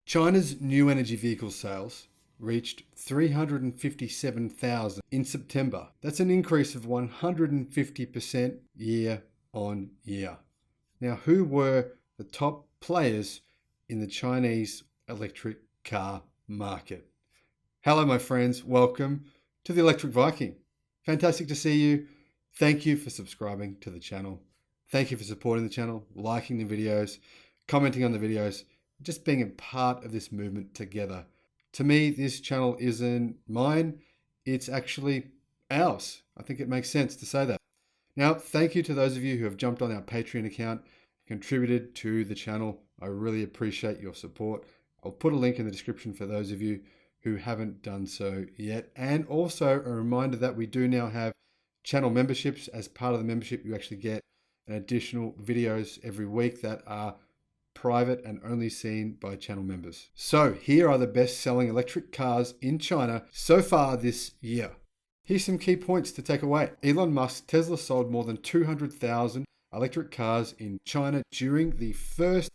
China's new energy vehicle sales reached 357,000 in September. That's an increase of 150% year on year. Now, who were the top players in the Chinese electric car market? Hello, my friends. Welcome to the Electric Viking. Fantastic to see you. Thank you for subscribing to the channel. Thank you for supporting the channel, liking the videos, commenting on the videos, just being a part of this movement together. To me, this channel isn't mine. It's actually ours. I think it makes sense to say that. Now, thank you to those of you who have jumped on our Patreon account, contributed to the channel. I really appreciate your support. I'll put a link in the description for those of you who haven't done so yet. And also a reminder that we do now have channel memberships. As part of the membership, you actually get an additional videos every week that are private and only seen by channel members. So here are the best-selling electric cars in China so far this year. Here's some key points to take away. Elon Musk's Tesla sold more than 200,000 electric cars in China during the first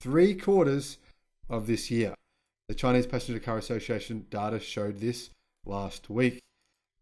3 quarters of this year. The Chinese Passenger Car Association data showed this last week.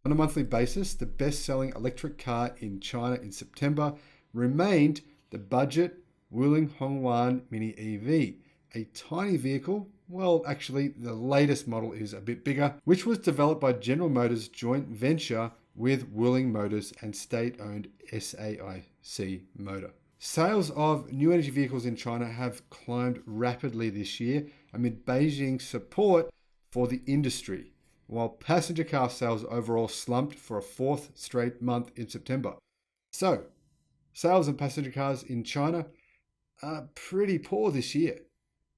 On a monthly basis, the best-selling electric car in China in September remained the budget Wuling Hongwan Mini EV, a tiny vehicle. Well, actually, the latest model is a bit bigger, which was developed by General Motors' joint venture with Wuling Motors and state-owned SAIC Motor. Sales of new energy vehicles in China have climbed rapidly this year amid Beijing's support for the industry, while passenger car sales overall slumped for a 4th straight month in September. So, sales of passenger cars in China are pretty poor this year,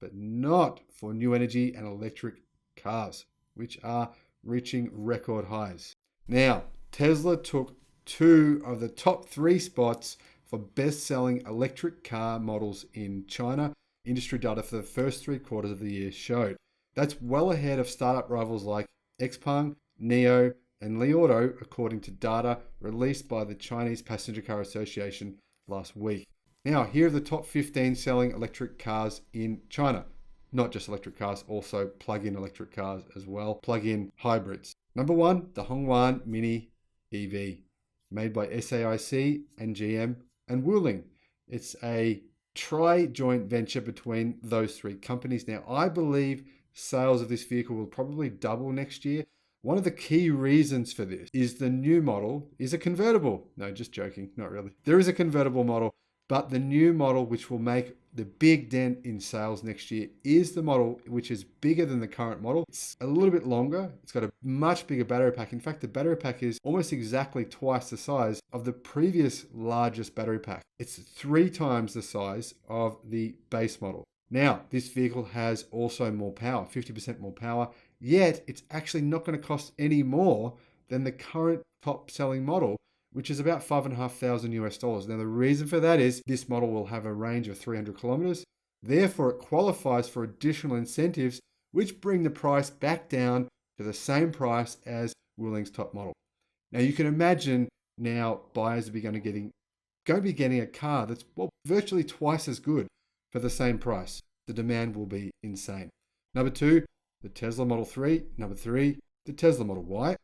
but not for new energy and electric cars, which are reaching record highs. Now, Tesla took 2 of the top 3 spots for best-selling electric car models in China. Industry data for the first 3 quarters of the year showed. That's well ahead of startup rivals like XPeng, NIO, and Li Auto, according to data released by the Chinese Passenger Car Association last week. Now, here are the top 15 selling electric cars in China. Not just electric cars, also plug-in electric cars as well, plug-in hybrids. Number 1, the Hongwan Mini EV, made by SAIC and GM and Wuling. It's a tri-joint venture between those 3 companies. Now, I believe sales of this vehicle will probably double next year. One of the key reasons for this is the new model is a convertible. No, just joking, not really. There is a convertible model, but the new model, which will make the big dent in sales next year, is the model which is bigger than the current model. It's a little bit longer. It's got a much bigger battery pack. In fact, the battery pack is almost exactly twice the size of the previous largest battery pack. It's 3 times the size of the base model. Now, this vehicle has also more power, 50% more power, yet it's actually not going to cost any more than the current top-selling model, which is about $5,500 US. Now, the reason for that is this model will have a range of 300 kilometers. Therefore, it qualifies for additional incentives, which bring the price back down to the same price as Wuling's top model. Now, you can imagine now buyers are going to be getting a car that's virtually twice as good for the same price. The demand will be insane. Number 2, the Tesla Model 3. Number 3, the Tesla Model Y.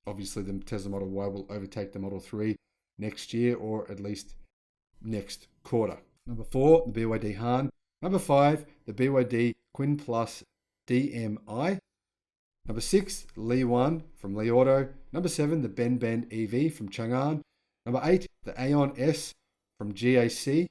Obviously, the Tesla Model Y will overtake the Model 3 next year, or at least next quarter. Number 4, the BYD Han. Number 5, the BYD Qin Plus DM-i. Number 6, Li 1 from Li Auto. Number 7, the Ben EV from Chang'an. Number 8, the Aion S from GAC.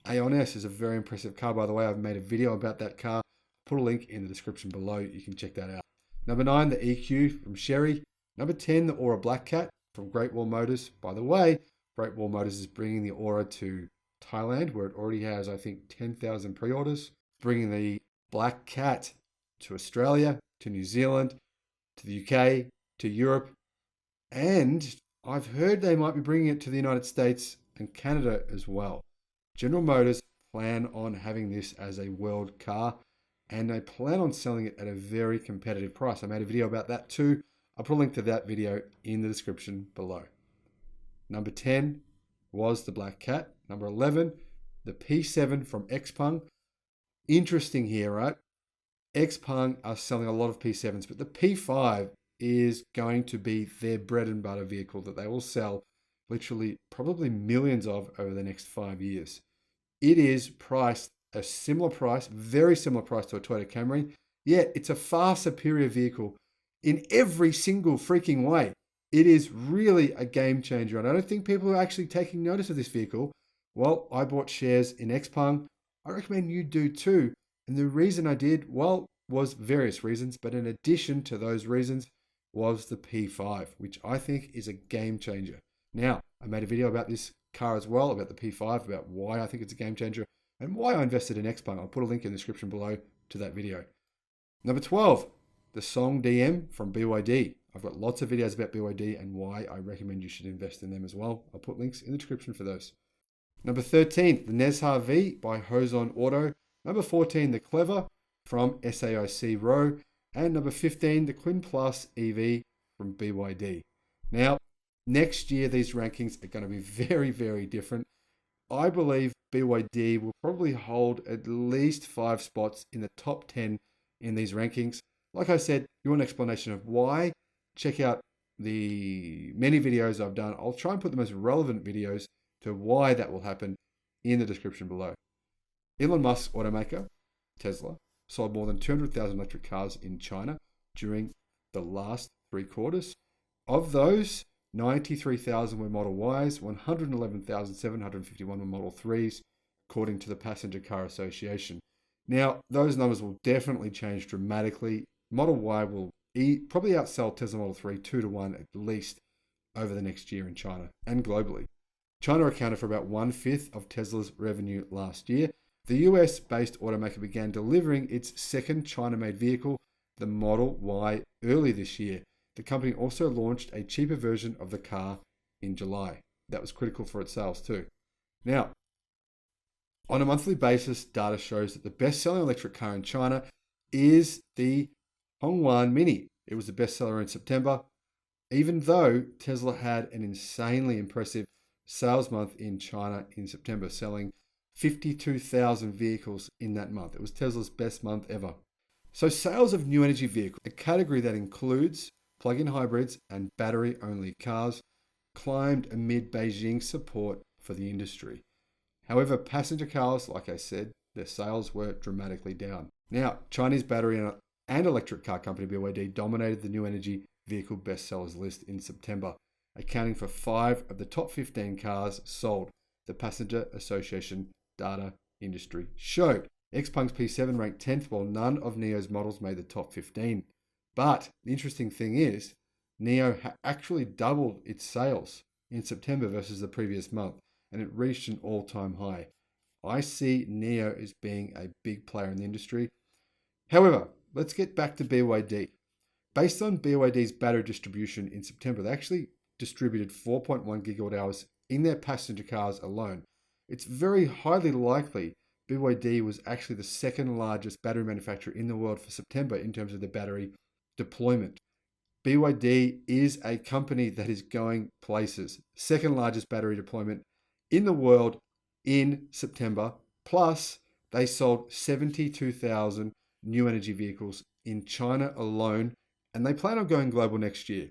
Aion S is a very impressive car, by the way. I've made a video about that car. Put a link in the description below. You can check that out. Number 9, the EQ from Chery. Number 10, the ORA Blackcat from Great Wall Motors. By the way, Great Wall Motors is bringing the ORA to Thailand, where it already has, I think, 10,000 pre-orders. Bringing the Blackcat to Australia, to New Zealand, to the UK, to Europe, and I've heard they might be bringing it to the United States and Canada as well. General Motors plan on having this as a world car, and they plan on selling it at a very competitive price. I made a video about that too. I'll put a link to that video in the description below. Number 10 was the Blackcat. Number 11, the P7 from XPeng. Interesting here, right? XPeng are selling a lot of P7s, but the P5 is going to be their bread and butter vehicle that they will sell literally probably millions of over the next 5 years. It is priced a similar price, very similar price to a Toyota Camry, yet it's a far superior vehicle in every single freaking way. It is really a game changer, and I don't think people are actually taking notice of this vehicle. Well, I bought shares in XPeng. I recommend you do too. And the reason I did, well, was various reasons, but in addition to those reasons was the P5, which I think is a game changer. Now, I made a video about this car as well, about the P5, about why I think it's a game changer and why I invested in XPeng. I'll put a link in the description below to that video. Number 12, the Song DM from BYD. I've got lots of videos about BYD and why I recommend you should invest in them as well. I'll put links in the description for those. Number 13, the Nezha V by Hoson Auto. Number 14, the Clever from SAIC Row. And number 15, the Qin Plus EV from BYD. Now, next year, these rankings are going to be very, very different. I believe BYD will probably hold at least 5 spots in the top 10 in these rankings. Like I said, you want an explanation of why? Check out the many videos I've done. I'll try and put the most relevant videos to why that will happen in the description below. Elon Musk's automaker, Tesla, sold more than 200,000 electric cars in China during the last 3 quarters. Of those, 93,000 were Model Ys, 111,751 were Model 3s, according to the Passenger Car Association. Now, those numbers will definitely change dramatically. Model Y will probably outsell Tesla Model 3 2-1 at least over the next year in China and globally. China accounted for about 1/5 of Tesla's revenue last year. The US-based automaker began delivering its second China-made vehicle, the Model Y, early this year. The company also launched a cheaper version of the car in July. That was critical for its sales too. Now, on a monthly basis, data shows that the best-selling electric car in China is the Hongguang Mini. It was the bestseller in September, even though Tesla had an insanely impressive sales month in China in September, selling 52,000 vehicles in that month. It was Tesla's best month ever. So sales of new energy vehicles, a category that includes plug-in hybrids and battery-only cars, climbed amid Beijing's support for the industry. However, passenger cars, like I said, their sales were dramatically down. Now, Chinese battery and electric car company BYD dominated the new energy vehicle bestsellers list in September, accounting for 5 of the top 15 cars sold, the Passenger Association data industry showed. XPeng's P7 ranked 10th, while none of NIO's models made the top 15. But the interesting thing is, NIO actually doubled its sales in September versus the previous month, and it reached an all-time high. I see NIO as being a big player in the industry. However, let's get back to BYD. Based on BYD's battery distribution in September, they actually distributed 4.1 gigawatt hours in their passenger cars alone. It's very highly likely BYD was actually the second largest battery manufacturer in the world for September in terms of the battery deployment. BYD is a company that is going places. Second largest battery deployment in the world in September. Plus, they sold 72,000 new energy vehicles in China alone, and they plan on going global next year.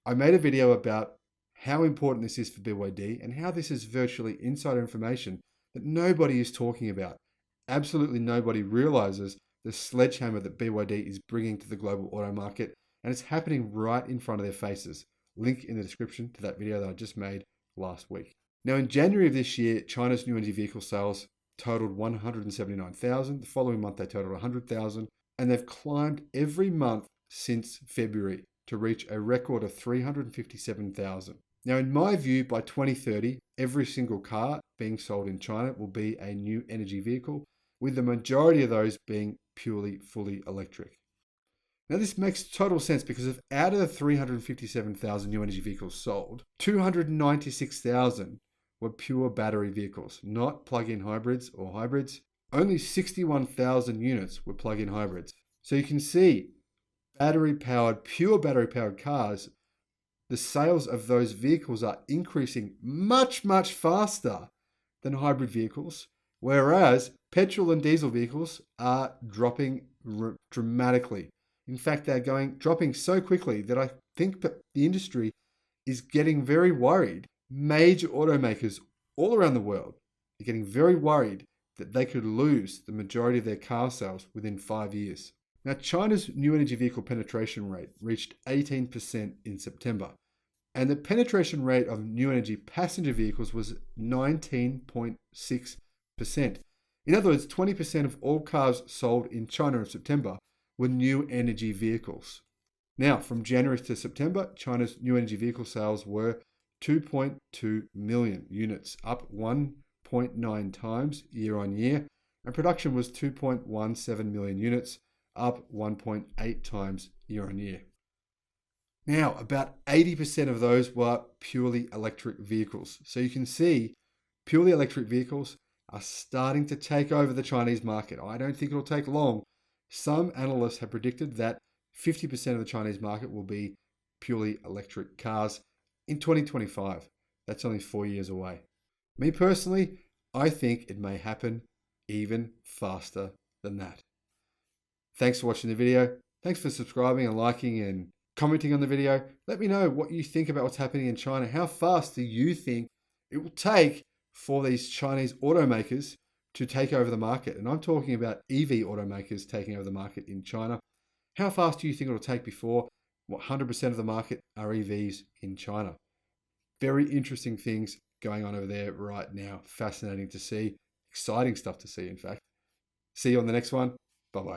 I made a video about how important this is for BYD and how this is virtually insider information that nobody is talking about. Absolutely nobody realizes the sledgehammer that BYD is bringing to the global auto market, and it's happening right in front of their faces. Link in the description to that video that I just made last week. Now, in January of this year, China's new energy vehicle sales totaled 179,000. The following month, they totaled 100,000, and they've climbed every month since February to reach a record of 357,000. Now, in my view, by 2030, every single car being sold in China will be a new energy vehicle, with the majority of those being purely fully electric. Now, this makes total sense because if out of the 357,000 new energy vehicles sold, 296,000 were pure battery vehicles, not plug-in hybrids or hybrids. Only 61,000 units were plug-in hybrids. So you can see pure battery-powered cars, the sales of those vehicles are increasing much, much faster than hybrid vehicles, whereas petrol and diesel vehicles are dropping dramatically. In fact, they're dropping so quickly that I think that the industry is getting very worried. Major automakers all around the world are getting very worried that they could lose the majority of their car sales within 5 years. Now, China's new energy vehicle penetration rate reached 18% in September, and the penetration rate of new energy passenger vehicles was 19.6%. In other words, 20% of all cars sold in China in September were new energy vehicles. Now, from January to September, China's new energy vehicle sales were 2.2 million units, up 1.9 times year on year, and production was 2.17 million units, up 1.8 times year on year. Now, about 80% of those were purely electric vehicles. So you can see purely electric vehicles are starting to take over the Chinese market. I don't think it'll take long. Some analysts have predicted that 50% of the Chinese market will be purely electric cars in 2025. That's only 4 years away. Me personally, I think it may happen even faster than that. Thanks for watching the video. Thanks for subscribing and liking and commenting on the video. Let me know what you think about what's happening in China. How fast do you think it will take for these Chinese automakers to take over the market? And I'm talking about EV automakers taking over the market in China. How fast do you think it will take before 100% of the market are EVs in China? Very interesting things going on over there right now. Fascinating to see. Exciting stuff to see, in fact. See you on the next one. Bye-bye.